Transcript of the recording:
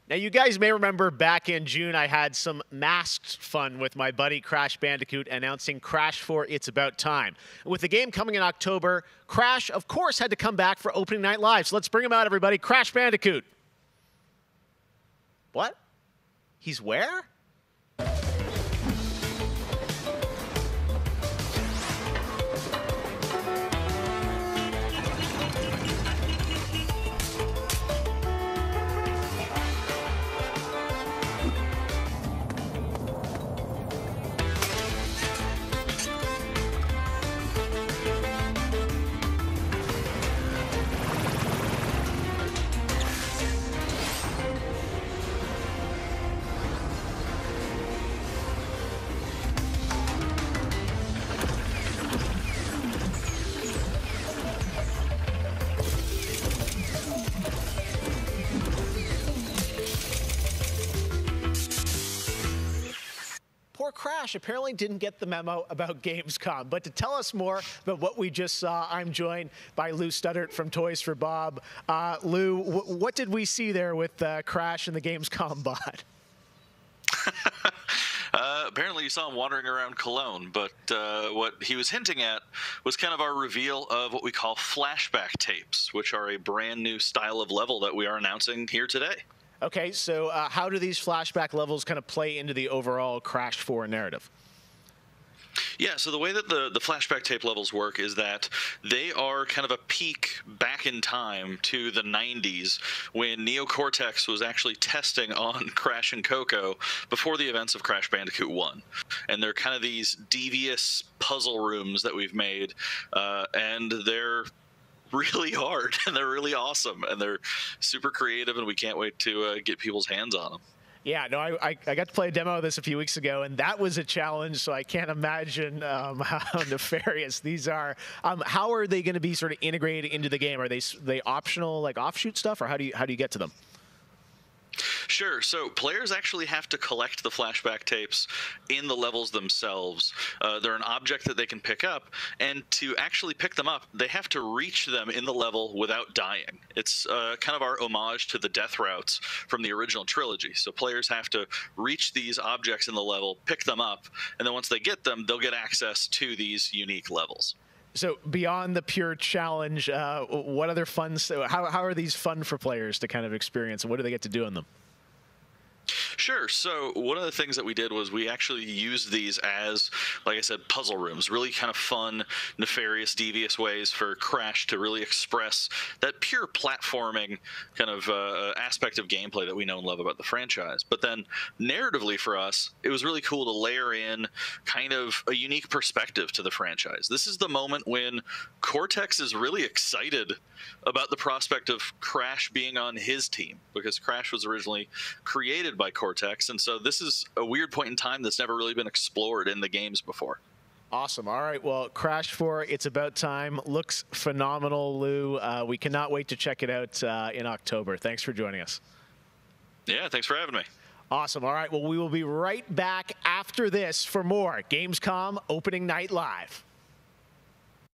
Now, you guys may remember back in June, I had some masked fun with my buddy Crash Bandicoot announcing Crash 4 It's About Time. With the game coming in October, Crash, of course, had to come back for opening night live. So let's bring him out, everybody. Crash Bandicoot. What? He's where? Poor Crash apparently didn't get the memo about Gamescom. But to tell us more about what we just saw, I'm joined by Lou Studdert from Toys for Bob. Lou, what did we see there with Crash and the Gamescom bot? Apparently you saw him wandering around Cologne, but what he was hinting at was kind of our reveal of what we call flashback tapes, which are a brand new style of level that we are announcing here today. Okay, so how do these flashback levels kind of play into the overall Crash 4 narrative? Yeah, so the way that the flashback tape levels work is that they are kind of a peek back in time to the 90s when Neo Cortex was actually testing on Crash and Coco before the events of Crash Bandicoot 1. And they're kind of these devious puzzle rooms that we've made, and they're really hard and they're really awesome and they're super creative, and we can't wait to get people's hands on them. Yeah, no, I got to play a demo of this a few weeks ago, and that was a challenge, so I can't imagine how nefarious these are. How are they going to be sort of integrated into the game? Are they optional, like offshoot stuff, or how do you get to them? Sure. So players actually have to collect the flashback tapes in the levels themselves. They're an object that they can pick up, and to actually pick them up, they have to reach them in the level without dying. It's kind of our homage to the death routes from the original trilogy. So players have to reach these objects in the level, pick them up, and then once they get them, they'll get access to these unique levels. So beyond the pure challenge, what other fun? How are these fun for players to kind of experience, and what do they get to do in them? Sure. So one of the things that we did was we actually used these as, like I said, puzzle rooms, really kind of fun, nefarious, devious ways for Crash to really express that pure platforming kind of aspect of gameplay that we know and love about the franchise. But then narratively for us, it was really cool to layer in kind of a unique perspective to the franchise. This is the moment when Cortex is really excited about the prospect of Crash being on his team, because Crash was originally created by Cortex, and so this is a weird point in time that's never really been explored in the games before. Awesome. All right, well, Crash 4, It's About Time looks phenomenal, Lou. We cannot wait to check it out in October. Thanks for joining us. Yeah, thanks for having me. Awesome. All right, well, we will be right back after this for more Gamescom Opening Night Live.